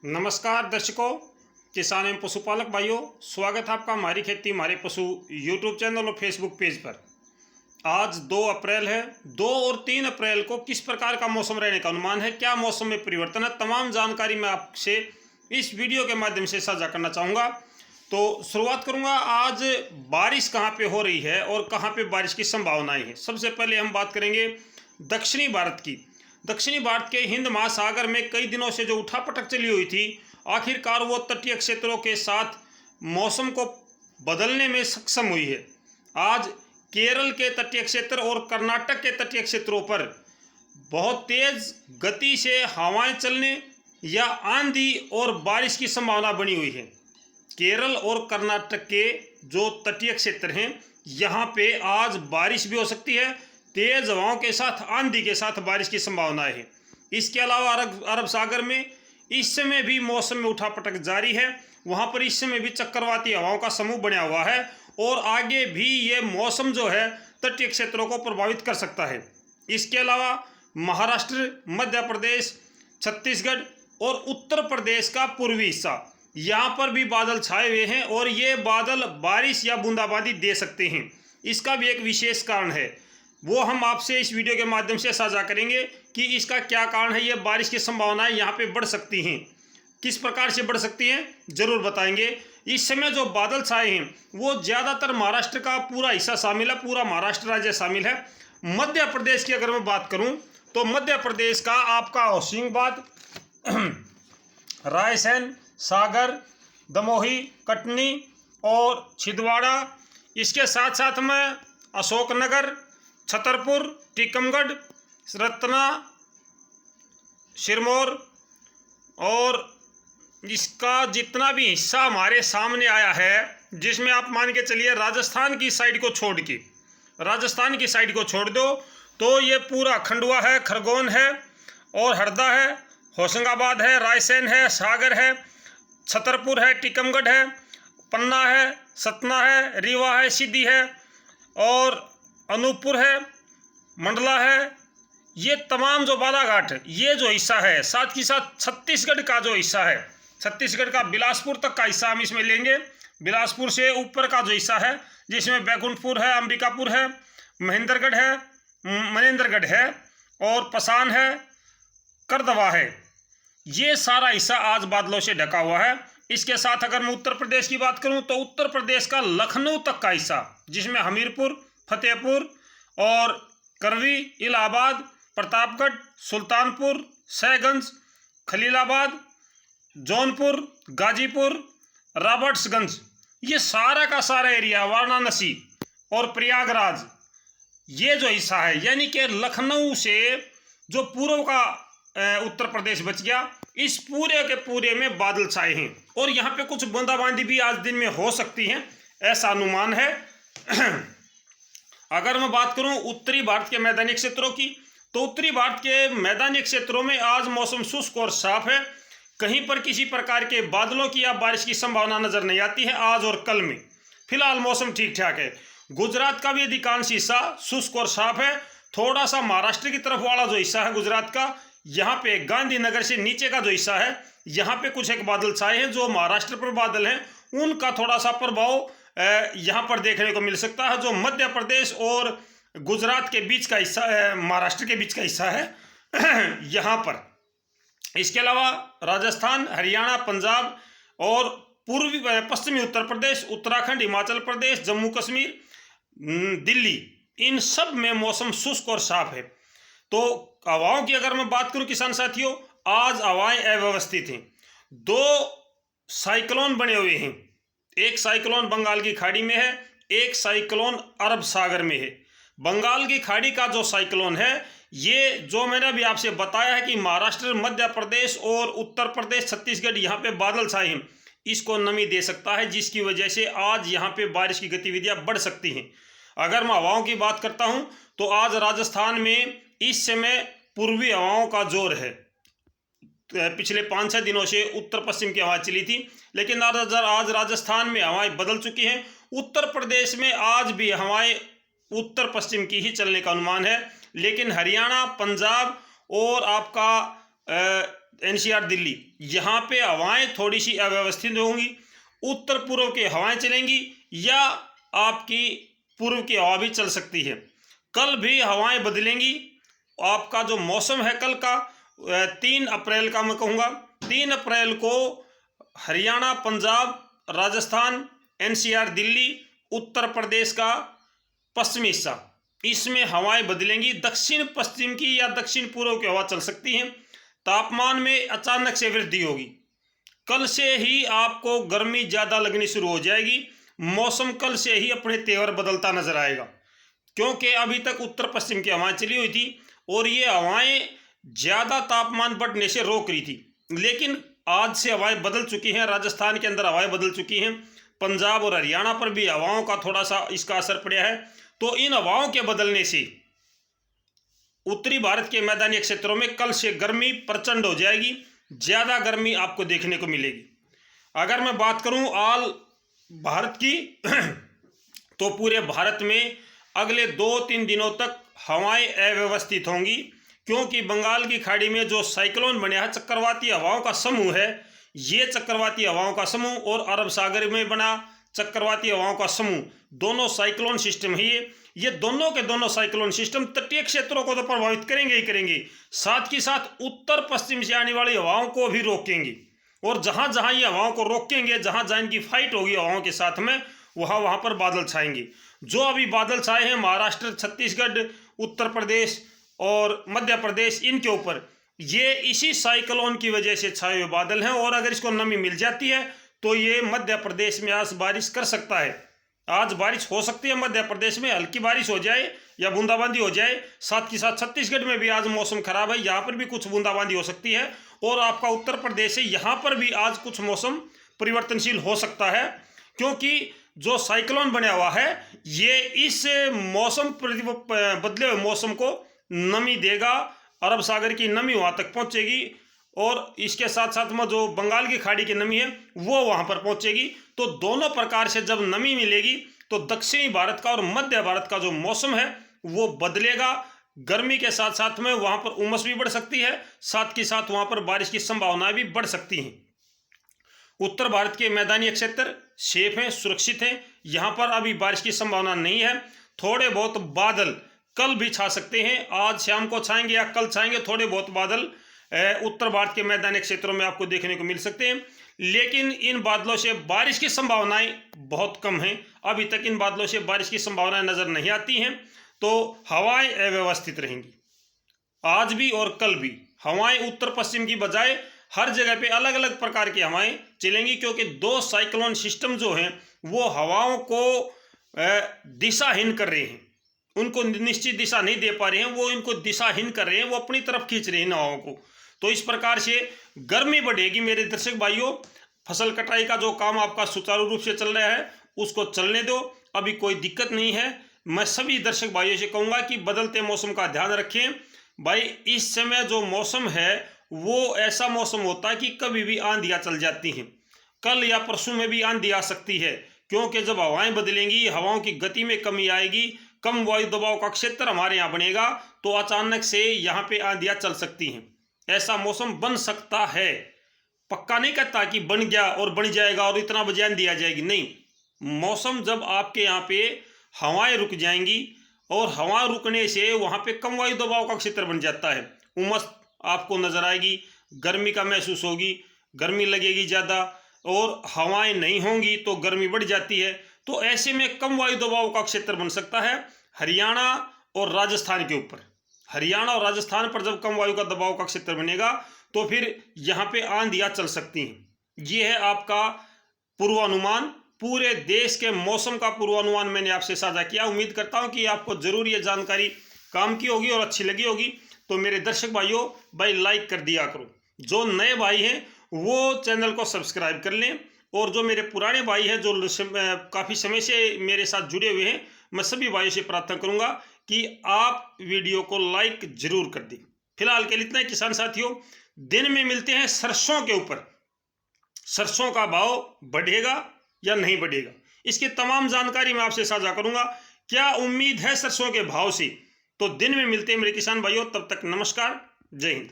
नमस्कार दर्शकों, किसान एवं पशुपालक भाइयों, स्वागत है आपका हमारी खेती हमारे पशु यूट्यूब चैनल और फेसबुक पेज पर। आज 2 अप्रैल है। 2 और 3 अप्रैल को किस प्रकार का मौसम रहने का अनुमान है, क्या मौसम में परिवर्तन है, तमाम जानकारी मैं आपसे इस वीडियो के माध्यम से साझा करना चाहूँगा। तो शुरुआत करूँगा, आज बारिश कहाँ पे हो रही है और कहाँ पे बारिश की संभावनाएँ हैं। सबसे पहले हम बात करेंगे दक्षिणी भारत की। दक्षिणी भारत के हिंद महासागर में कई दिनों से जो उठापटक चली हुई थी, आखिरकार वो तटीय क्षेत्रों के साथ मौसम को बदलने में सक्षम हुई है। आज केरल के तटीय क्षेत्र और कर्नाटक के तटीय क्षेत्रों पर बहुत तेज गति से हवाएं चलने या आंधी और बारिश की संभावना बनी हुई है। केरल और कर्नाटक के जो तटीय क्षेत्र हैं, यहाँ पे आज बारिश भी हो सकती है, तेज हवाओं के साथ आंधी के साथ बारिश की संभावना है। इसके अलावा अरब सागर में इस समय भी मौसम में उठापटक जारी है। वहाँ पर इस समय भी चक्रवाती हवाओं का समूह बना हुआ है और आगे भी ये मौसम जो है तटीय क्षेत्रों को प्रभावित कर सकता है। इसके अलावा महाराष्ट्र, मध्य प्रदेश, छत्तीसगढ़ और उत्तर प्रदेश का पूर्वी हिस्सा, यहाँ पर भी बादल छाए हुए हैं और ये बादल बारिश या बूंदाबांदी दे सकते हैं। इसका भी एक विशेष कारण है, वो हम आपसे इस वीडियो के माध्यम से साझा करेंगे कि इसका क्या कारण है। ये बारिश की संभावनाएं यहाँ पे बढ़ सकती हैं, किस प्रकार से बढ़ सकती हैं जरूर बताएंगे। इस समय जो बादल छाए हैं वो ज़्यादातर महाराष्ट्र का पूरा हिस्सा शामिल है, पूरा महाराष्ट्र राज्य शामिल है। मध्य प्रदेश की अगर मैं बात करूँ तो मध्य प्रदेश का आपका होशंगाबाद, रायसेन, सागर, दमोही, कटनी और छिंदवाड़ा, इसके साथ साथ में अशोकनगर, छतरपुर, टीकमगढ़, रत्ना, सिरमौर और इसका जितना भी हिस्सा हमारे सामने आया है, जिसमें आप मान के चलिए राजस्थान की साइड को छोड़ दो तो ये पूरा खंडवा है, खरगोन है और हरदा है, होशंगाबाद है, रायसेन है, सागर है, छतरपुर है, टीकमगढ़ है, पन्ना है, सतना है, रीवा है, सीधी है और अनूपपुर है, मंडला है। ये तमाम जो बालाघाट ये जो हिस्सा है, साथ ही साथ छत्तीसगढ़ का जो हिस्सा है, छत्तीसगढ़ का बिलासपुर तक का हिस्सा हम इसमें लेंगे। बिलासपुर से ऊपर का जो हिस्सा है, जिसमें बैकुंठपुर है, अंबिकापुर है, मनेंद्रगढ़ है और पसान है, करदवा है, ये सारा हिस्सा आज बादलों से ढका हुआ है। इसके साथ अगर मैं उत्तर प्रदेश की बात करूं तो उत्तर प्रदेश का लखनऊ तक का हिस्सा, जिसमें हमीरपुर, फतेहपुर और करवी, इलाहाबाद, प्रतापगढ़, सुल्तानपुर, सैगंज, खलीलाबाद, जौनपुर, गाजीपुर, रॉबर्ट्सगंज, ये सारा का सारा एरिया, वाराणसी और प्रयागराज, ये जो हिस्सा है, यानी कि लखनऊ से जो पूर्व का उत्तर प्रदेश बच गया, इस पूरे के पूरे में बादल छाए हैं और यहाँ पे कुछ बूंदाबांदी भी आज दिन में हो सकती है, ऐसा अनुमान है। अगर मैं बात करूं उत्तरी भारत के मैदानी क्षेत्रों की, तो उत्तरी भारत के मैदानी क्षेत्रों में आज मौसम शुष्क और साफ है। कहीं पर किसी प्रकार के बादलों की या बारिश की संभावना नजर नहीं आती है आज और कल में। फिलहाल मौसम ठीक ठाक है। गुजरात का भी अधिकांश हिस्सा शुष्क और साफ है। थोड़ा सा महाराष्ट्र की तरफ वाला जो हिस्सा है गुजरात का, यहाँ पे गांधीनगर से नीचे का जो हिस्सा है, यहाँ पे कुछ एक बादल छाए हैं। जो महाराष्ट्र पर बादल हैं उनका थोड़ा सा प्रभाव यहाँ पर देखने को मिल सकता है। जो मध्य प्रदेश और गुजरात के बीच का हिस्सा है, महाराष्ट्र के बीच का हिस्सा है यहाँ पर। इसके अलावा राजस्थान, हरियाणा, पंजाब और पूर्वी पश्चिमी उत्तर प्रदेश, उत्तराखंड, हिमाचल प्रदेश, जम्मू कश्मीर, दिल्ली, इन सब में मौसम शुष्क और साफ है। तो हवाओं की अगर मैं बात करूं किसान साथियों, आज हवाएं अव्यवस्थित हैं। 2 साइक्लोन बने हुए हैं, एक साइक्लोन बंगाल की खाड़ी में है, एक साइक्लोन अरब सागर में है। बंगाल की खाड़ी का जो साइक्लोन है, ये जो मैंने अभी आपसे बताया है कि महाराष्ट्र, मध्य प्रदेश और उत्तर प्रदेश, छत्तीसगढ़, यहाँ पे बादल छाए हैं, इसको नमी दे सकता है, जिसकी वजह से आज यहाँ पे बारिश की गतिविधियाँ बढ़ सकती हैं। अगर मैं हवाओं की बात करता हूँ तो आज राजस्थान में इस समय पूर्वी हवाओं का जोर है। पिछले 5-6 दिनों से उत्तर पश्चिम की हवा चली थी, लेकिन आज राजस्थान में हवाएं बदल चुकी हैं। उत्तर प्रदेश में आज भी हवाएं उत्तर पश्चिम की ही चलने का अनुमान है, लेकिन हरियाणा, पंजाब और आपका एनसीआर दिल्ली, यहाँ पे हवाएं थोड़ी सी अव्यवस्थित होंगी। उत्तर पूर्व की हवाएं चलेंगी या आपकी पूर्व की हवा भी चल सकती है। कल भी हवाएं बदलेंगी। आपका जो मौसम है कल का 3 अप्रैल का मैं कहूँगा, 3 अप्रैल को हरियाणा, पंजाब, राजस्थान, एनसीआर दिल्ली, उत्तर प्रदेश का पश्चिमी हिस्सा, इसमें हवाएं बदलेंगी। दक्षिण पश्चिम की या दक्षिण पूर्व की हवा चल सकती है। तापमान में अचानक से वृद्धि होगी। कल से ही आपको गर्मी ज़्यादा लगनी शुरू हो जाएगी। मौसम कल से ही अपने तेवर बदलता नजर आएगा, क्योंकि अभी तक उत्तर पश्चिम की हवाएं चली हुई थी और ये हवाएं ज़्यादा तापमान बढ़ने से रोक रही थी। लेकिन आज से हवाएं बदल चुकी हैं। राजस्थान के अंदर हवाएं बदल चुकी हैं। पंजाब और हरियाणा पर भी हवाओं का थोड़ा सा इसका असर पड़ा है। तो इन हवाओं के बदलने से उत्तरी भारत के मैदानी क्षेत्रों में कल से गर्मी प्रचंड हो जाएगी। ज़्यादा गर्मी आपको देखने को मिलेगी। अगर मैं बात करूं ऑल भारत की तो पूरे भारत में अगले 2-3 दिनों तक हवाएं अव्यवस्थित होंगी, क्योंकि बंगाल की खाड़ी में जो साइक्लोन बना है, चक्रवाती हवाओं का समूह है, ये चक्रवाती हवाओं का समूह और अरब सागर में बना चक्रवाती हवाओं का समूह, दोनों साइक्लोन सिस्टम है। ये दोनों के दोनों साइक्लोन सिस्टम तटीय क्षेत्रों को तो प्रभावित करेंगे ही करेंगे, साथ ही साथ उत्तर पश्चिम से आने वाली हवाओं को भी रोकेंगे। और जहां जहां ये हवाओं को रोकेंगे, जहां जहां इनकी फाइट होगी हवाओं के साथ में, वहां पर बादल छाएंगे। जो अभी बादल छाए हैं महाराष्ट्र, छत्तीसगढ़, उत्तर प्रदेश और मध्य प्रदेश, इनके ऊपर ये इसी साइक्लोन की वजह से छाए हुए बादल हैं। और अगर इसको नमी मिल जाती है तो ये मध्य प्रदेश में आज बारिश कर सकता है। आज बारिश हो सकती है मध्य प्रदेश में, हल्की बारिश हो जाए या बूंदाबांदी हो जाए। साथ ही साथ छत्तीसगढ़ में भी आज मौसम खराब है, यहाँ पर भी कुछ बूंदाबांदी हो सकती है। और आपका उत्तर प्रदेश है, यहाँ पर भी आज कुछ मौसम परिवर्तनशील हो सकता है, क्योंकि जो साइक्लोन बना हुआ है ये इस मौसम बदले हुए मौसम को नमी देगा। अरब सागर की नमी वहाँ तक पहुँचेगी और इसके साथ साथ में जो बंगाल की खाड़ी की नमी है वो वहाँ पर पहुँचेगी। तो दोनों प्रकार से जब नमी मिलेगी तो दक्षिणी भारत का और मध्य भारत का जो मौसम है वो बदलेगा। गर्मी के साथ साथ में वहाँ पर उमस भी बढ़ सकती है, साथ ही साथ वहाँ पर बारिश की संभावनाएं भी बढ़ सकती हैं। उत्तर भारत के मैदानी क्षेत्र सेफ हैं, सुरक्षित हैं, यहाँ पर अभी बारिश की संभावना नहीं है। थोड़े बहुत बादल कल भी छा सकते हैं, आज शाम को छाएंगे या कल छाएंगे। थोड़े बहुत बादल उत्तर भारत के मैदानी क्षेत्रों में आपको देखने को मिल सकते हैं, लेकिन इन बादलों से बारिश की संभावनाएं बहुत कम हैं। अभी तक इन बादलों से बारिश की संभावनाएं नजर नहीं आती हैं। तो हवाएं अव्यवस्थित रहेंगी आज भी और कल भी। हवाएं उत्तर पश्चिम की बजाय हर जगह पे अलग अलग प्रकार की हवाएं चलेंगी, क्योंकि 2 साइक्लोन सिस्टम जो हैं वो हवाओं को दिशाहीन कर रहे हैं। उनको निश्चित दिशा नहीं दे पा रहे हैं, वो इनको दिशाहीन कर रहे हैं, वो अपनी तरफ खींच रहे हैं हवाओं को। तो इस प्रकार से गर्मी बढ़ेगी मेरे दर्शक भाइयों। फसल कटाई का जो काम आपका सुचारू रूप से चल रहा है उसको चलने दो, अभी कोई दिक्कत नहीं है। मैं सभी दर्शक भाइयों से कहूँगा कि बदलते मौसम का ध्यान रखें भाई। इस समय जो मौसम है वो ऐसा मौसम होता है कि कभी भी आंधियाँ चल जाती हैं। कल या परसों में भी आंधी आ सकती है, क्योंकि जब हवाएं बदलेंगी, हवाओं की गति में कमी आएगी, कम वायु दबाव का क्षेत्र हमारे यहाँ बनेगा, तो अचानक से यहाँ पे आंधियाँ चल सकती हैं। ऐसा मौसम बन सकता है, पक्का नहीं कहता कि बन गया और बन जाएगा और इतना बजे आंधी आ जाएगी, नहीं। मौसम जब आपके यहाँ पे हवाएं रुक जाएंगी और हवा रुकने से वहाँ पे कम वायु दबाव का क्षेत्र बन जाता है, उमस आपको नजर आएगी, गर्मी का महसूस होगी, गर्मी लगेगी ज़्यादा, और हवाएं नहीं होंगी तो गर्मी बढ़ जाती है। तो ऐसे में कम वायु दबाव का क्षेत्र बन सकता है हरियाणा और राजस्थान के ऊपर। हरियाणा और राजस्थान पर जब कम वायु का दबाव का क्षेत्र बनेगा तो फिर यहाँ पे आंधियाँ चल सकती हैं। ये है आपका पूर्वानुमान, पूरे देश के मौसम का पूर्वानुमान मैंने आपसे साझा किया। उम्मीद करता हूँ कि आपको जरूर ये जानकारी काम की होगी और अच्छी लगी होगी। तो मेरे दर्शक भाइयों, भाई लाइक कर दिया करो। जो नए भाई हैं वो चैनल को सब्सक्राइब कर लें, और जो मेरे पुराने भाई हैं जो काफ़ी समय से मेरे साथ जुड़े हुए हैं, मैं सभी भाइयों से प्रार्थना करूंगा कि आप वीडियो को लाइक जरूर कर दें। फिलहाल के लिए इतना ही किसान साथियों। दिन में मिलते हैं सरसों के ऊपर। सरसों का भाव बढ़ेगा या नहीं बढ़ेगा, इसकी तमाम जानकारी मैं आपसे साझा करूंगा। क्या उम्मीद है सरसों के भाव से, तो दिन में मिलते हैं मेरे किसान भाइयों। तब तक नमस्कार, जय हिंद।